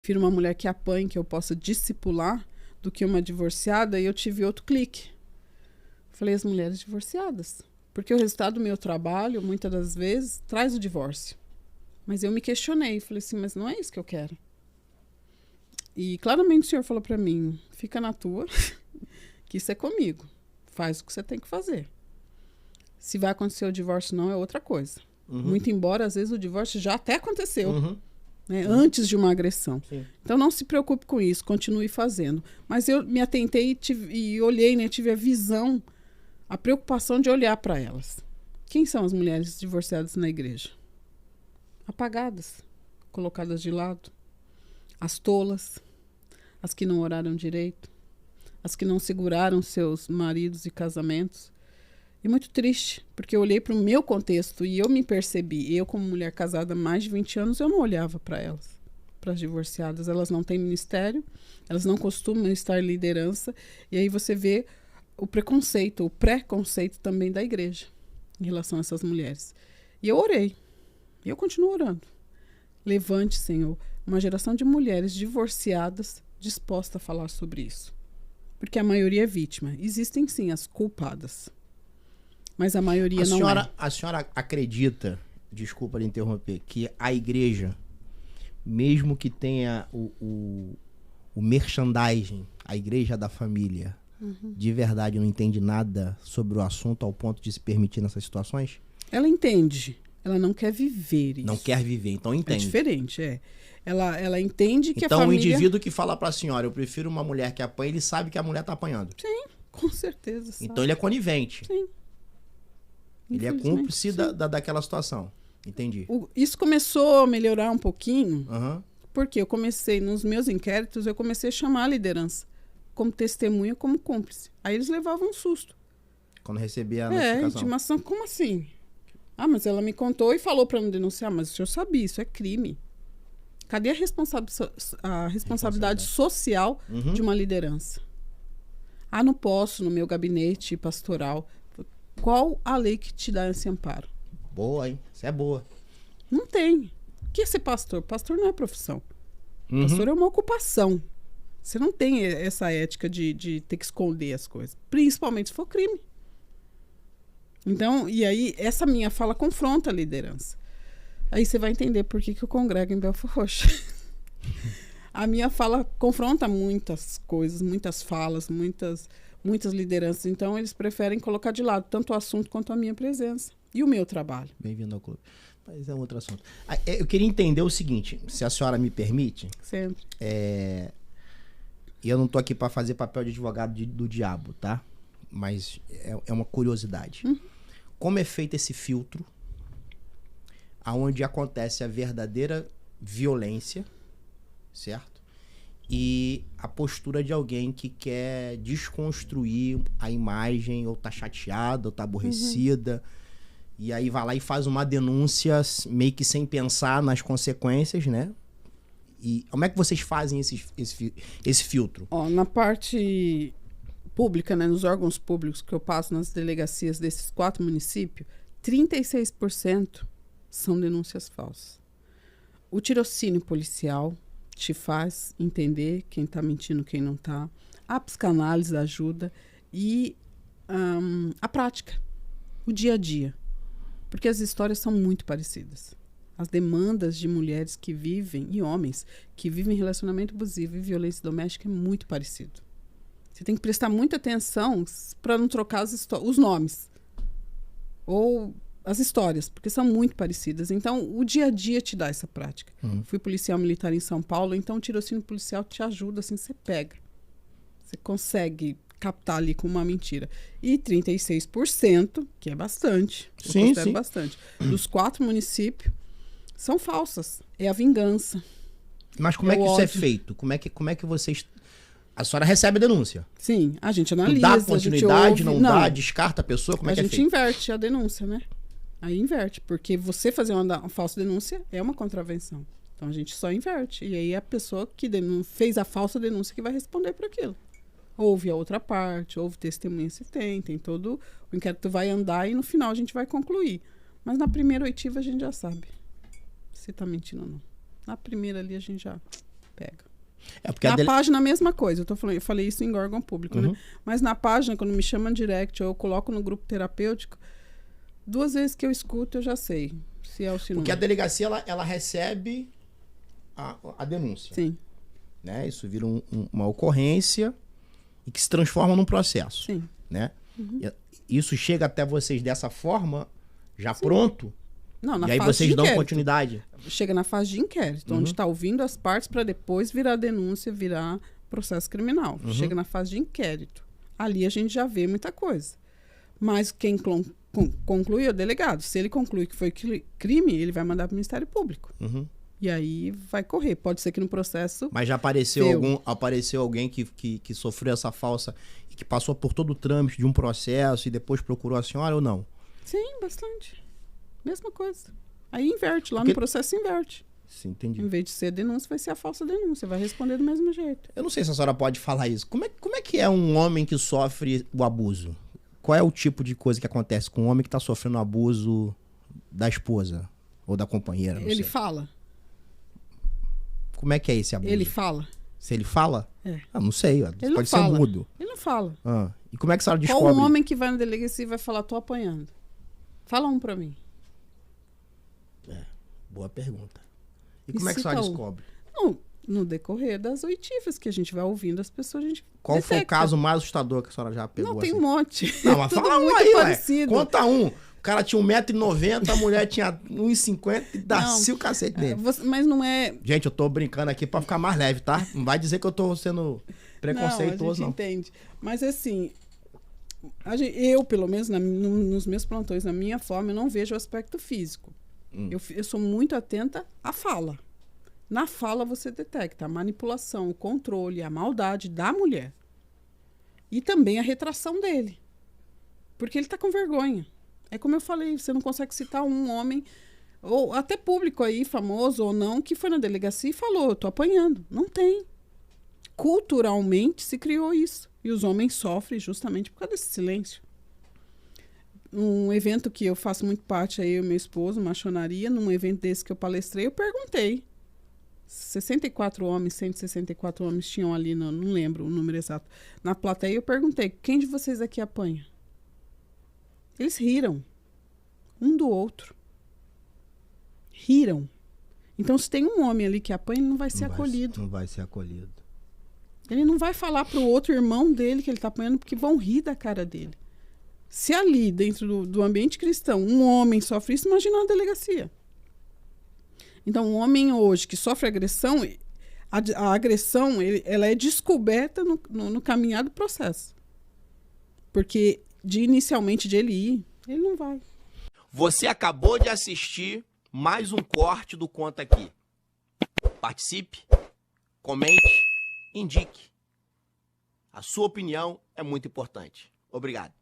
Prefiro uma mulher que apanhe, que eu possa discipular, do que uma divorciada, e eu tive outro clique. Falei, as mulheres divorciadas. Porque o resultado do meu trabalho, muitas das vezes, traz o divórcio. Mas eu me questionei, falei assim, mas não é isso que eu quero. E claramente o senhor falou para mim, fica na tua, que isso é comigo. Faz o que você tem que fazer. Se vai acontecer o divórcio não, é outra coisa. Muito embora, às vezes, o divórcio já até aconteceu. Né, antes de uma agressão. Sim. Então não se preocupe com isso, continue fazendo. Mas eu me atentei e olhei, né, tive a visão, a preocupação de olhar para elas. Quem são as mulheres divorciadas na igreja? Apagadas, colocadas de lado. As tolas, as que não oraram direito, as que não seguraram seus maridos e casamentos. E muito triste, porque eu olhei para o meu contexto e eu me percebi. Eu, como mulher casada há mais de 20 anos, eu não olhava para elas, para as divorciadas. Elas não têm ministério, elas não costumam estar em liderança. E aí você vê o preconceito, o preconceito também da igreja em relação a essas mulheres. E eu orei. E eu continuo orando. Levante, Senhor, uma geração de mulheres divorciadas dispostas a falar sobre isso. Porque a maioria é vítima. Existem, sim, as culpadas. Mas a maioria não é. A senhora acredita, desculpa lhe interromper, que a igreja, mesmo que tenha o merchandising, a igreja da família, de verdade não entende nada sobre o assunto ao ponto de se permitir nessas situações? Ela entende. Ela não quer viver isso. Não quer viver, então entende. É diferente, é. Ela entende que então, a família... Então o indivíduo que fala pra senhora, eu prefiro uma mulher que apanha, ele sabe que a mulher tá apanhando. Sim, com certeza. Sabe. Então ele é conivente. Sim. Ele é cúmplice daquela situação. Entendi. Isso começou a melhorar um pouquinho, porque eu comecei, nos meus inquéritos, eu comecei a chamar a liderança como testemunha, como cúmplice. Aí eles levavam um susto. Quando recebia a notificação. Intimação, como assim? Ah, mas ela me contou e falou para não denunciar, mas o senhor sabia, isso é crime. Cadê a responsabilidade social de uma liderança? Ah, não posso no meu gabinete pastoral. Qual a lei que te dá esse amparo? Boa, hein? Isso é boa. Não tem. O que é ser pastor? Pastor não é profissão. Pastor é uma ocupação. Você não tem essa ética de ter que esconder as coisas. Principalmente se for crime. Então, e aí, essa minha fala confronta a liderança. Aí você vai entender por que eu congrego em Belford Roxo. A minha fala confronta muitas coisas, muitas falas, muitas lideranças. Então, eles preferem colocar de lado tanto o assunto quanto a minha presença. E o meu trabalho. Bem-vindo ao clube. Mas é um outro assunto. Eu queria entender o seguinte, se a senhora me permite. Sempre. E eu não tô aqui para fazer papel de advogado do diabo, tá? Mas é uma curiosidade. Como é feito esse filtro aonde acontece a verdadeira violência, certo? E a postura de alguém que quer desconstruir a imagem, ou tá chateada, ou tá aborrecida, e aí vai lá e faz uma denúncia meio que sem pensar nas consequências, né? E como é que vocês fazem esse filtro? Na parte pública, né, nos órgãos públicos que eu passo nas delegacias desses 4 municípios, 36% são denúncias falsas. O tirocínio policial te faz entender quem está mentindo, quem não está. A psicanálise ajuda e a prática, o dia a dia. Porque as histórias são muito parecidas. As demandas de mulheres que vivem, e homens, que vivem relacionamento abusivo e violência doméstica é muito parecido. Você tem que prestar muita atenção para não trocar os nomes. Ou as histórias, porque são muito parecidas. Então, o dia a dia te dá essa prática. Fui policial militar em São Paulo, então o tirocínio policial te ajuda, assim, você pega. Você consegue captar ali com uma mentira. E 36%, que é bastante, sim. bastante, dos 4 municípios, são falsas. É a vingança. Mas como é que isso é feito? Como é que vocês... A senhora recebe a denúncia? Sim, a gente analisa. Dá continuidade, ouve, não dá, descarta a pessoa? Como é que é feito? A gente inverte a denúncia, né? Aí inverte, porque você fazer uma falsa denúncia é uma contravenção. Então a gente só inverte. E aí é a pessoa que fez a falsa denúncia que vai responder por aquilo. Houve a outra parte, houve testemunha se tem todo... O inquérito vai andar e no final a gente vai concluir. Mas na primeira oitiva a gente já sabe se tá mentindo ou não. Na primeira ali a gente já Pega. Porque na página, a mesma coisa. Eu falei isso em órgão público, né? Mas na página, quando me chamam direct, ou eu coloco no grupo terapêutico, 2 vezes que eu escuto, eu já sei se é o sinal. Porque a delegacia, ela recebe a denúncia. Sim. Né? Isso vira uma ocorrência e que se transforma num processo. Sim. Né? Isso chega até vocês dessa forma, já pronto? Não, na e aí fase vocês de dão inquérito. continuidade? Chega na fase de inquérito, onde está ouvindo as partes para depois virar denúncia, virar processo criminal. Chega na fase de inquérito. Ali a gente já vê muita coisa. Mas quem conclui é o delegado. Se ele conclui que foi crime, ele vai mandar para o Ministério Público. E aí vai correr. Pode ser que no processo... Mas já apareceu alguém que sofreu essa falsa e que passou por todo o trâmite de um processo e depois procurou a senhora ou não? Sim, bastante. Mesma coisa. Aí inverte, lá no processo inverte. Sim, entendi. Em vez de ser denúncia, vai ser a falsa denúncia. Vai responder do mesmo jeito. Eu não sei se a senhora pode falar isso. Como é que é um homem que sofre o abuso? Qual é o tipo de coisa que acontece com um homem que está sofrendo o abuso da esposa ou da companheira? Não Ele sei. fala. Como é que é esse abuso? Ele fala. Se ele fala? É. Não sei. Ele pode não ser fala. mudo. Ele não fala. E como é que a senhora descobre? Qual um homem que vai na delegacia e vai falar, tô apanhando? Fala um pra mim. Boa pergunta. E como é que a senhora descobre? No decorrer das oitivas que a gente vai ouvindo as pessoas, a gente Qual detecta. foi o caso mais assustador que a senhora já pegou? Não, tem assim? um monte. Não, mas Tudo fala um muito aí, parecido. Conta um. O cara tinha 1,90 m, a mulher tinha 1,50 m e dá-se o cacete nele. Mas não é... Gente, eu tô brincando aqui pra ficar mais leve, tá? Não vai dizer que eu tô sendo preconceituoso, não. A gente entende. Mas assim, eu, pelo menos, nos meus plantões, na minha forma, eu não vejo o aspecto físico. Eu sou muito atenta à fala. Na fala você detecta a manipulação, o controle, a maldade da mulher. E também a retração dele. Porque ele tá com vergonha. É como eu falei, você não consegue citar um homem, ou até público aí, famoso ou não, que foi na delegacia e falou, eu tô apanhando. Não tem. Culturalmente se criou isso. E os homens sofrem justamente por causa desse silêncio. Um evento que eu faço muito parte, aí eu e meu esposo, maçonaria, num evento desse que eu palestrei, eu perguntei. 64 homens, 164 homens tinham ali, não lembro o número exato. Na plateia eu perguntei, quem de vocês aqui apanha? Eles riram. Um do outro. Riram. Então, se tem um homem ali que apanha, ele não vai ser acolhido. Não vai ser acolhido. Ele não vai falar pro outro irmão dele que ele tá apanhando, porque vão rir da cara dele. Se ali, dentro do ambiente cristão, um homem sofre isso, imagina uma delegacia. Então, um homem hoje que sofre agressão, a agressão ela é descoberta no caminhar do processo. Porque, inicialmente, de ele ir, ele não vai. Você acabou de assistir mais um corte do Conta Aqui. Participe, comente, indique. A sua opinião é muito importante. Obrigado.